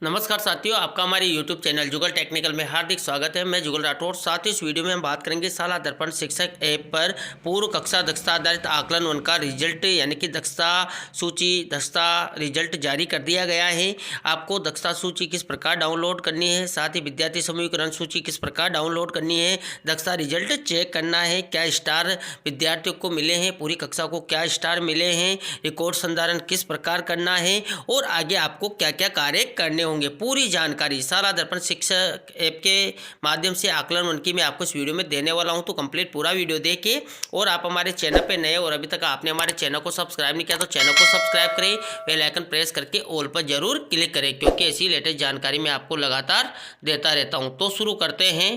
नमस्कार साथियों, आपका हमारे YouTube चैनल जुगल टेक्निकल में हार्दिक स्वागत है। मैं जुगल राठौर। साथ ही इस वीडियो में हम बात करेंगे शाला दर्पण शिक्षक ऐप पर पूर्व कक्षा दक्षता आधारित आकलन उनका रिजल्ट यानी कि दक्षता सूची दक्षता रिजल्ट जारी कर दिया गया है। आपको दक्षता सूची किस प्रकार डाउनलोड करनी है, साथ ही विद्यार्थी समूहीकरण सूची किस प्रकार डाउनलोड करनी है, दक्षता रिजल्ट चेक करना है, क्या स्टार विद्यार्थियों को मिले हैं, पूरी कक्षा को क्या स्टार मिले हैं, रिकॉर्ड संधारण किस प्रकार करना है और आगे आपको क्या क्या कार्य करने होंगे, पूरी जानकारी शाला दर्पण शिक्षक ऐप के माध्यम से आकलन उनकी मैं आपको इस वीडियो में देने वाला हूं। तो कंप्लीट पूरा वीडियो देखिए। और आप हमारे चैनल पे नए और अभी तक आपने हमारे चैनल को सब्सक्राइब नहीं किया तो चैनल को सब्सक्राइब करें, बेल आइकन प्रेस करके ऑल पर जरूर क्लिक करें, क्योंकि ऐसी लेटेस्ट जानकारी मैं आपको लगातार देता रहता हूँ। तो शुरू करते हैं।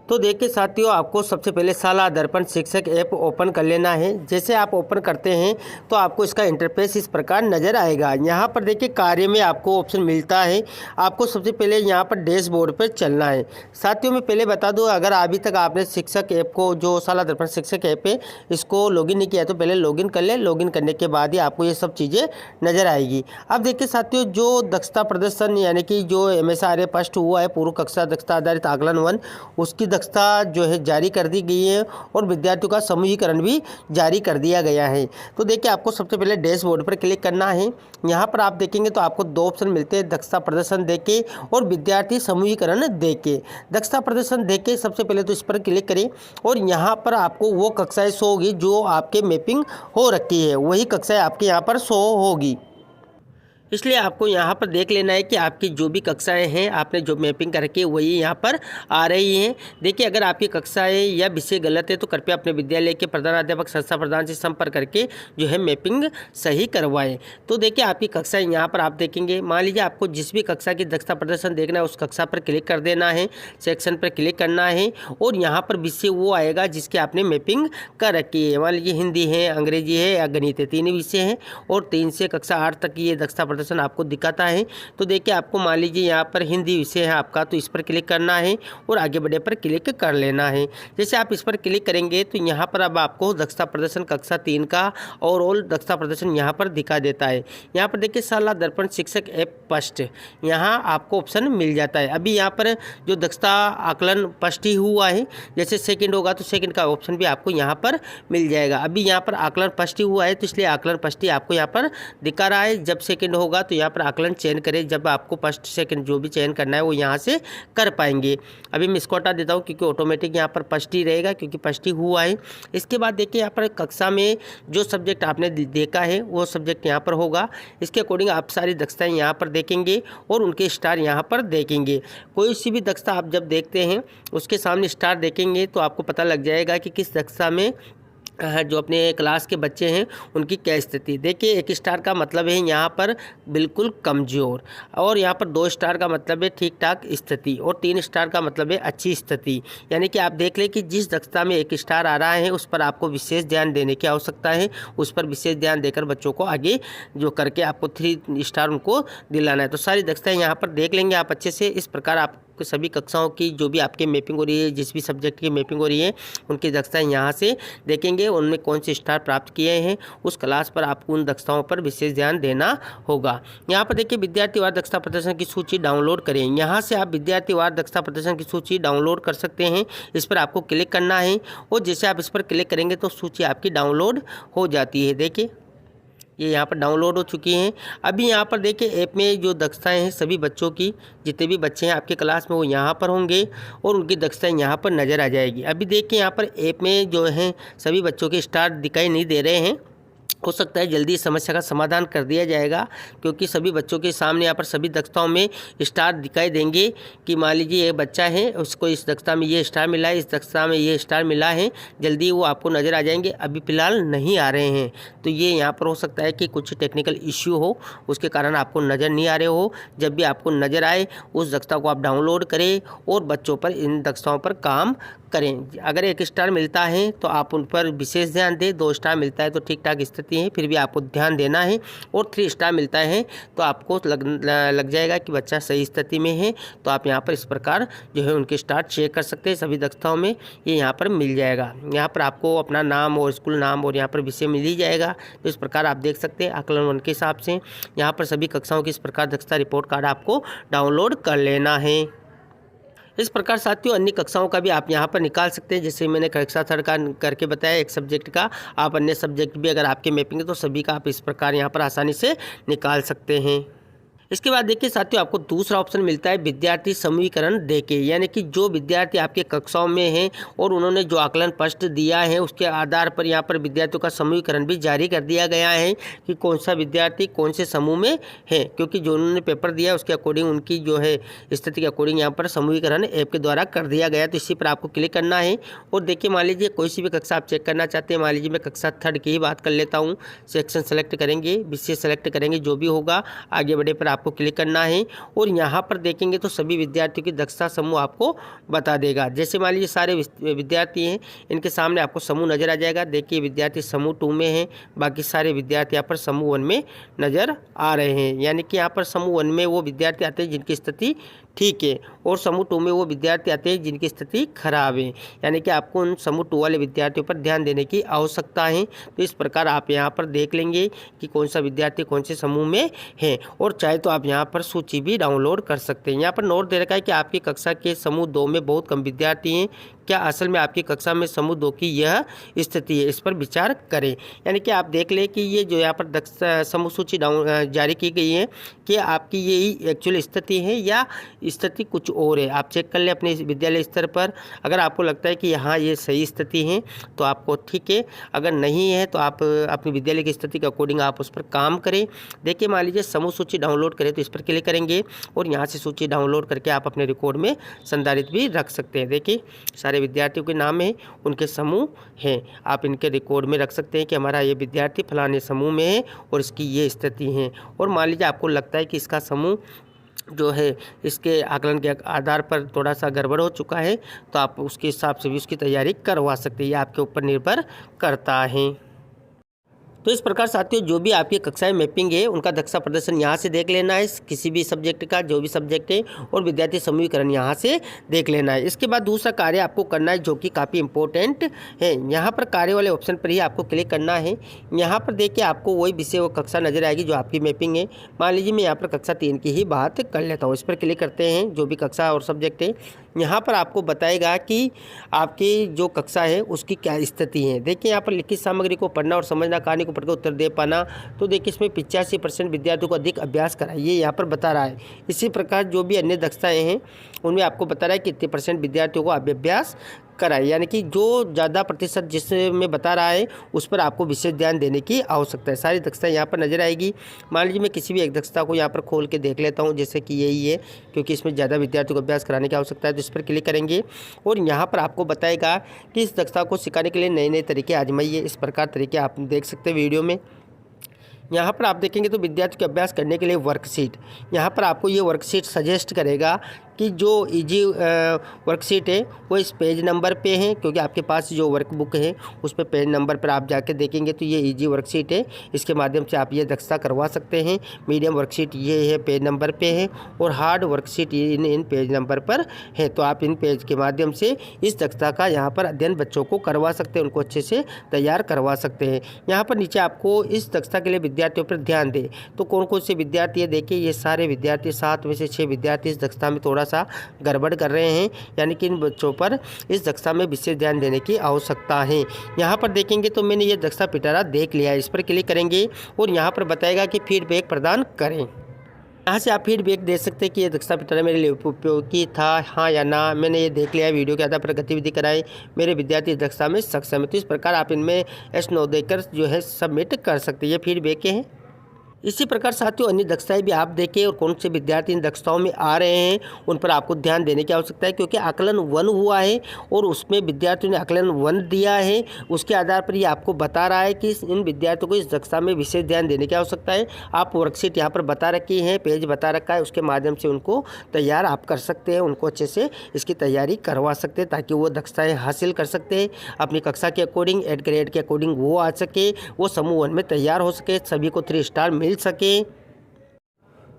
तो देखिए साथियों, आपको सबसे पहले शाला दर्पण शिक्षक ऐप ओपन कर लेना है। जैसे आप ओपन करते हैं तो आपको इसका इंटरफेस इस प्रकार नज़र आएगा। यहाँ पर देखिए कार्य में आपको ऑप्शन मिलता है। आपको सबसे पहले यहाँ पर डैशबोर्ड पर चलना है। साथियों मैं पहले बता दूँ, अगर अभी तक आपने शिक्षक ऐप को जो शाला दर्पण शिक्षक ऐप है इसको लॉगिन नहीं किया तो पहले लॉगिन कर ले। लॉगिन करने के बाद ही आपको ये सब चीज़ें नज़र आएगी। अब देखिए साथियों, जो दक्षता प्रदर्शन यानी कि जो MSRA फर्स्ट हुआ है पूर्व कक्षा दक्षता आधारित आकलन 1, उसकी दक्षता जो है जारी कर दी गई है और विद्यार्थियों का समूहीकरण भी जारी कर दिया गया है। तो देखिए आपको सबसे पहले डैशबोर्ड पर क्लिक करना है। यहाँ पर आप देखेंगे तो आपको दो ऑप्शन मिलते हैं, दक्षता प्रदर्शन देके और विद्यार्थी समूहीकरण देके। दक्षता प्रदर्शन देके सबसे पहले तो इस पर क्लिक करें और यहाँ पर आपको वो कक्षाएं शो होगी जो आपके मैपिंग हो रखी है, वही कक्षाएं आपके यहाँ पर शो होगी। इसलिए आपको यहाँ पर देख लेना है कि आपकी जो भी कक्षाएं हैं आपने जो मैपिंग करके वही यहाँ पर आ रही हैं। देखिए अगर आपकी कक्षाएं या विषय गलत है तो कृपया अपने विद्यालय के प्रधानाध्यापक संस्था प्रधान से संपर्क करके जो है मैपिंग सही करवाएं। तो देखिए आपकी कक्षाएं यहाँ पर आप देखेंगे। मान लीजिए आपको जिस भी कक्षा की दक्षता प्रदर्शन देखना है उस कक्षा पर क्लिक कर देना है, सेक्शन पर क्लिक करना है और यहाँ पर विषय वो आएगा जिसकी आपने मैपिंग कर रखी है। मान लीजिए हिंदी है, अंग्रेजी है या गणित है, तीन ही विषय हैं और 3 से कक्षा 8 तक ये दक्षता प्रदर्शन आपको दिखाता है। तो देखिए आपको मान लीजिए यहाँ पर हिंदी विषय है आपका, तो इस पर क्लिक करना है और आगे बढ़े पर क्लिक कर लेना है। जैसे आप इस पर क्लिक करेंगे तो यहाँ पर अब आपको दक्षता प्रदर्शन कक्षा 3 का ओवरऑल दक्षता प्रदर्शन यहाँ पर दिखा देता है। यहाँ पर देखिए शाला दर्पण शिक्षक ऐप फर्स्ट, यहाँ आपको ऑप्शन मिल जाता है। अभी यहाँ पर जो दक्षता आकलन फर्स्ट ही हुआ है, जैसे सेकंड होगा तो सेकंड का ऑप्शन भी आपको यहाँ पर मिल जाएगा। अभी यहाँ पर आकलन फर्स्ट ही हुआ है तो इसलिए आकलन फर्स्ट ही आपको यहाँ पर दिखा रहा है। जब सेकंड होगा तो यहाँ पर आकलन चयन करें, जब आपको फर्स्ट सेकंड जो भी चयन करना है वो यहाँ से कर पाएंगे। अभी मैं इसको हटा देता हूँ क्योंकि ऑटोमेटिक यहाँ पर फर्स्ट ही रहेगा, क्योंकि फर्स्ट ही हुआ है। इसके बाद देखिए यहाँ पर कक्षा में जो सब्जेक्ट आपने देखा है वो सब्जेक्ट यहाँ पर होगा। इसके अकॉर्डिंग आप सारी दक्षताएँ यहाँ पर देखेंगे और उनके स्टार यहाँ पर देखेंगे। कोई सी भी दक्षता आप जब देखते हैं उसके सामने स्टार देखेंगे तो आपको पता लग जाएगा कि किस दक्षता में जो अपने क्लास के बच्चे हैं उनकी क्या स्थिति। देखिए 1 स्टार का मतलब है यहाँ पर बिल्कुल कमज़ोर, और यहाँ पर 2 स्टार का मतलब है ठीक ठाक स्थिति, और 3 स्टार का मतलब है अच्छी स्थिति। यानी कि आप देख लें कि जिस दक्षता में 1 स्टार आ रहा है उस पर आपको विशेष ध्यान देने की आवश्यकता है। उस पर विशेष ध्यान देकर बच्चों को आगे जो करके आपको 3 स्टार उनको दिलाना है। तो सारी दक्षताएँ यहाँ पर देख लेंगे आप अच्छे से। इस प्रकार आप सभी कक्षाओं की जो भी आपके मैपिंग हो रही है, जिस भी सब्जेक्ट की मैपिंग हो रही है उनकी दक्षताएँ यहाँ से देखेंगे, उनमें कौन से स्टार प्राप्त किए हैं उस क्लास पर आपको उन दक्षताओं पर विशेष ध्यान देना होगा। यहाँ पर देखिए विद्यार्थीवार दक्षता प्रदर्शन की सूची डाउनलोड करें। यहाँ से आप विद्यार्थीवार दक्षता प्रदर्शन की सूची डाउनलोड कर सकते हैं। इस पर आपको क्लिक करना है और जैसे आप इस पर क्लिक करेंगे तो सूची आपकी डाउनलोड हो जाती है। देखिए ये यहाँ पर डाउनलोड हो चुकी हैं। अभी यहाँ पर देखिए ऐप में जो दक्षताएं हैं सभी बच्चों की, जितने भी बच्चे हैं आपके क्लास में वो यहाँ पर होंगे और उनकी दक्षताएं यहाँ पर नज़र आ जाएगी। अभी देखिए यहाँ पर ऐप में जो हैं सभी बच्चों के स्टार दिखाई नहीं दे रहे हैं। हो सकता है जल्दी इस समस्या का समाधान कर दिया जाएगा, क्योंकि सभी बच्चों के सामने यहाँ पर सभी दक्षताओं में स्टार दिखाई देंगे कि मान लीजिए ये बच्चा है उसको इस दक्षता में ये स्टार मिला है, इस दक्षता में ये स्टार मिला है, जल्दी वो आपको नज़र आ जाएंगे। अभी फ़िलहाल नहीं आ रहे हैं, तो ये यहाँ पर हो सकता है कि कुछ टेक्निकल इश्यू हो, उसके कारण आपको नज़र नहीं आ रहे हो। जब भी आपको नज़र आए उस दक्षता को आप डाउनलोड करें और बच्चों पर इन दक्षताओं पर काम करें। अगर 1 स्टार मिलता है तो आप उन पर विशेष ध्यान दें, 2 स्टार मिलता है तो ठीक ठाक स्थिति है, फिर भी आपको ध्यान देना है, और 3 स्टार मिलता है तो आपको लग जाएगा कि बच्चा सही स्थिति में है। तो आप यहाँ पर इस प्रकार जो है उनके स्टार चेक कर सकते हैं। सभी दक्षताओं में ये यहाँ पर मिल जाएगा। यहाँ पर आपको अपना नाम और स्कूल नाम और यहाँ पर विषय मिल ही जाएगा। तो इस प्रकार आप देख सकते हैं आकलन 1 के हिसाब से यहाँ पर सभी कक्षाओं की इस प्रकार दक्षता रिपोर्ट कार्ड आपको डाउनलोड कर लेना है। इस प्रकार साथियों अन्य कक्षाओं का भी आप यहाँ पर निकाल सकते हैं। जैसे मैंने कक्षा 3 का करके बताया एक सब्जेक्ट का, आप अन्य सब्जेक्ट भी अगर आपके मैपिंग है तो सभी का आप इस प्रकार यहाँ पर आसानी से निकाल सकते हैं। इसके बाद देखिए साथियों आपको दूसरा ऑप्शन मिलता है विद्यार्थी समूहीकरण देके, यानी कि जो विद्यार्थी आपके कक्षाओं में हैं और उन्होंने जो आकलन प्रश्न दिया है उसके आधार पर यहाँ पर विद्यार्थियों का समूहीकरण भी जारी कर दिया गया है कि कौन सा विद्यार्थी कौन से समूह में है, क्योंकि जो उन्होंने पेपर दिया उसके अकॉर्डिंग उनकी जो है स्थिति के अकॉर्डिंग यहाँ पर समूहीकरण ऐप के द्वारा कर दिया गया। तो इसी पर आपको क्लिक करना है और देखिए मान लीजिए कोई सी भी कक्षा आप चेक करना चाहते हैं। मान लीजिए मैं कक्षा 3 की ही बात कर लेता हूँ। सेक्शन सेलेक्ट करेंगे, विषय सेलेक्ट करेंगे, जो भी होगा आगे बढ़े पर आपको क्लिक करना है और यहाँ पर देखेंगे तो सभी विद्यार्थियों की दक्षता समूह आपको बता देगा। जैसे मान लीजिए सारे विद्यार्थी हैं, इनके सामने आपको समूह नज़र आ जाएगा। देखिए विद्यार्थी समूह 2 में हैं, बाकी सारे विद्यार्थी यहाँ पर समूह 1 में नज़र आ रहे हैं। यानी कि यहाँ पर समूह 1 में वो विद्यार्थी आते हैं जिनकी स्थिति ठीक है और समूह 2 में वो विद्यार्थी आते हैं जिनकी स्थिति खराब है। यानी कि आपको उन समूह 2 वाले विद्यार्थियों पर ध्यान देने की आवश्यकता है। तो इस प्रकार आप यहाँ पर देख लेंगे कि कौन सा विद्यार्थी कौन से समूह में है, और चाहे तो आप यहाँ पर सूची भी डाउनलोड कर सकते हैं। यहाँ पर नोट दे रखा है कि आपकी कक्षा के समूह 2 में बहुत कम विद्यार्थी हैं। क्या असल में आपकी कक्षा में समूह 2 की यह स्थिति है, इस पर विचार करें। यानी कि आप देख लें कि ये जो यहाँ पर समूह सूची जारी की गई है कि आपकी यही एक्चुअल स्थिति है या स्थिति कुछ और है। आप चेक कर लें अपने विद्यालय स्तर पर। अगर आपको लगता है कि हाँ ये सही स्थिति है तो आपको ठीक है, अगर नहीं है तो आप अपनी विद्यालय की स्थिति के अकॉर्डिंग आप उस पर काम करें। देखिए मान लीजिए समूह सूची डाउनलोड करें तो इस पर क्लिक करेंगे और यहाँ से सूची डाउनलोड करके आप अपने रिकॉर्ड में संधारित भी रख सकते हैं। देखिए सारे विद्यार्थियों के नाम है, उनके समूह हैं, आप इनके रिकॉर्ड में रख सकते हैं कि हमारा ये विद्यार्थी फलाने समूह में है और इसकी ये स्थिति है। और मान लीजिए आपको लगता है कि इसका समूह जो है इसके आकलन के आधार पर थोड़ा सा गड़बड़ हो चुका है तो आप उसके हिसाब से भी उसकी तैयारी करवा सकते हैं। ये आपके ऊपर निर्भर करता है। तो इस प्रकार साथियों जो भी आपकी कक्षाएं मैपिंग है उनका दक्षता प्रदर्शन यहाँ से देख लेना है, किसी भी सब्जेक्ट का जो भी सब्जेक्ट है, और विद्यार्थी समूहीकरण यहाँ से देख लेना है। इसके बाद दूसरा कार्य आपको करना है जो कि काफ़ी इंपॉर्टेंट है। यहाँ पर कार्य वाले ऑप्शन पर ही आपको क्लिक करना है। यहाँ पर देखिए आपको वही विषय वो कक्षा नजर आएगी जो आपकी मैपिंग है। मान लीजिए मैं यहाँ पर कक्षा 3 की ही बात कर लेता हूँ। इस पर क्लिक करते हैं, जो भी कक्षा और सब्जेक्ट है यहाँ पर आपको बताएगा कि आपकी जो कक्षा है उसकी क्या स्थिति है। देखिए यहाँ पर लिखित सामग्री को पढ़ना और समझना, कहानी को पढ़कर उत्तर दे पाना, तो देखिए इसमें 85% विद्यार्थियों को अधिक अभ्यास कराइए यहाँ पर बता रहा है। इसी प्रकार जो भी अन्य दक्षताएँ हैं उनमें आपको बता रहा है कि कितने % विद्यार्थियों को अभ्यास कराए, यानी कि जो ज़्यादा प्रतिशत जिसमें बता रहा है उस पर आपको विशेष ध्यान देने की आवश्यकता है। सारी दक्षता यहाँ पर नजर आएगी। मान लीजिए मैं किसी भी एक दक्षता को यहाँ पर खोल के देख लेता हूँ, जैसे कि यही है, क्योंकि इसमें ज़्यादा विद्यार्थियों को अभ्यास कराने की आवश्यकता है। तो इस पर क्लिक करेंगे और यहाँ पर आपको बताएगा कि इस दक्षता को सिखाने के लिए नए नए तरीके आजमाइए। इस प्रकार तरीके आप देख सकते हैं वीडियो में। यहाँ पर आप देखेंगे तो विद्यार्थी के अभ्यास करने के लिए वर्कशीट, यहाँ पर आपको ये वर्कशीट सजेस्ट करेगा कि जो इजी वर्कशीट है वो इस पेज नंबर पे है, क्योंकि आपके पास जो वर्कबुक है उस पर पेज नंबर पर आप जाके देखेंगे तो ये इजी वर्कशीट है। इसके माध्यम से आप ये दक्षता करवा सकते हैं। मीडियम वर्कशीट ये है, पेज नंबर पे है, और हार्ड वर्कशीट इन पेज नंबर पर है। तो आप इन पेज के माध्यम से इस दक्षता का यहाँ पर अध्ययन बच्चों को करवा सकते हैं, उनको अच्छे से तैयार करवा सकते हैं। यहाँ पर नीचे आपको इस दक्षता के लिए विद्यार्थियों पर ध्यान दें तो कौन कौन से विद्यार्थी है। देखिए ये सारे विद्यार्थी 7 में से 6 विद्यार्थी इस दक्षता में थोड़ा सा गड़बड़ कर रहे हैं, यानी कि इन बच्चों पर इस दक्षता में विशेष ध्यान देने की आवश्यकता है। यहाँ पर देखेंगे तो मैंने ये दक्षता पिटारा देख लिया है। इस पर क्लिक करेंगे और यहाँ पर बताएगा कि फीडबैक प्रदान करें। यहाँ से आप फीडबैक दे सकते हैं कि ये दक्षता पिटारा मेरे लिए उपयोगी था, हाँ या ना। मैंने ये देख लिया, वीडियो के आधार पर गतिविधि कराई, मेरे विद्यार्थी इस दक्षता में सक्षम है। तो इस प्रकार आप इनमें एस 9 देकर जो है सबमिट कर सकते हैं। ये फीडबैक हैं। इसी प्रकार साथियों अन्य दक्षताएं भी आप देखें और कौन से विद्यार्थी इन दक्षताओं में आ रहे हैं उन पर आपको ध्यान देने की आवश्यकता है, क्योंकि आकलन 1 हुआ है और उसमें विद्यार्थियों ने आकलन 1 दिया है। उसके आधार पर ये आपको बता रहा है कि इन विद्यार्थियों को इस दक्षता में विशेष ध्यान देने की आवश्यकता है। आप वर्कशीट यहाँ पर बता रखी है, पेज बता रखा है, उसके माध्यम से उनको तैयार आप कर सकते हैं, उनको अच्छे से इसकी तैयारी करवा सकते हैं ताकि वो दक्षताएँ हासिल कर सकते हैं अपनी कक्षा के अकॉर्डिंग, 8 ग्रेड के अकॉर्डिंग वो आ सके, वो समूह 1 में तैयार हो सके, सभी को 3 स्टार मिल सके।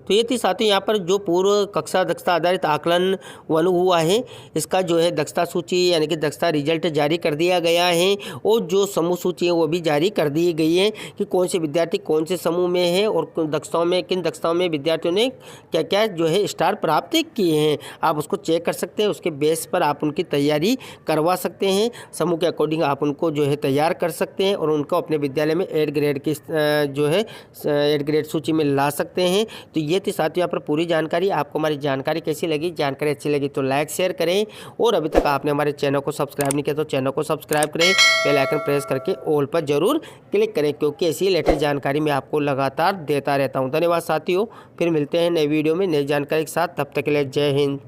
तो ये थी साथियों यहाँ पर जो पूर्व कक्षा दक्षता आधारित आकलन 1 हुआ है, इसका जो है दक्षता सूची यानी कि दक्षता रिजल्ट जारी कर दिया गया है और जो समूह सूची है वो भी जारी कर दी गई है कि कौन से विद्यार्थी कौन से समूह में है और दक्षताओं में किन दक्षताओं में विद्यार्थियों ने क्या क्या जो है स्टार प्राप्त किए हैं। आप उसको चेक कर सकते हैं, उसके बेस पर आप उनकी तैयारी करवा सकते हैं, समूह के अकॉर्डिंग आप उनको जो है तैयार कर सकते हैं और उनको अपने विद्यालय में 8 ग्रेड की जो है 8 ग्रेड सूची में ला सकते हैं। तो ये थी साथियों यहाँ पर पूरी जानकारी। आपको हमारी जानकारी कैसी लगी? जानकारी अच्छी लगी तो लाइक शेयर करें और अभी तक आपने हमारे चैनल को सब्सक्राइब नहीं किया तो चैनल को सब्सक्राइब करें, बेल आइकन प्रेस करके ऑल पर जरूर क्लिक करें, क्योंकि ऐसी लेटेस्ट जानकारी मैं आपको लगातार देता रहता हूँ। धन्यवाद साथियों, फिर मिलते हैं नए वीडियो में नई जानकारी के साथ, तब तक के लिए जय हिंद।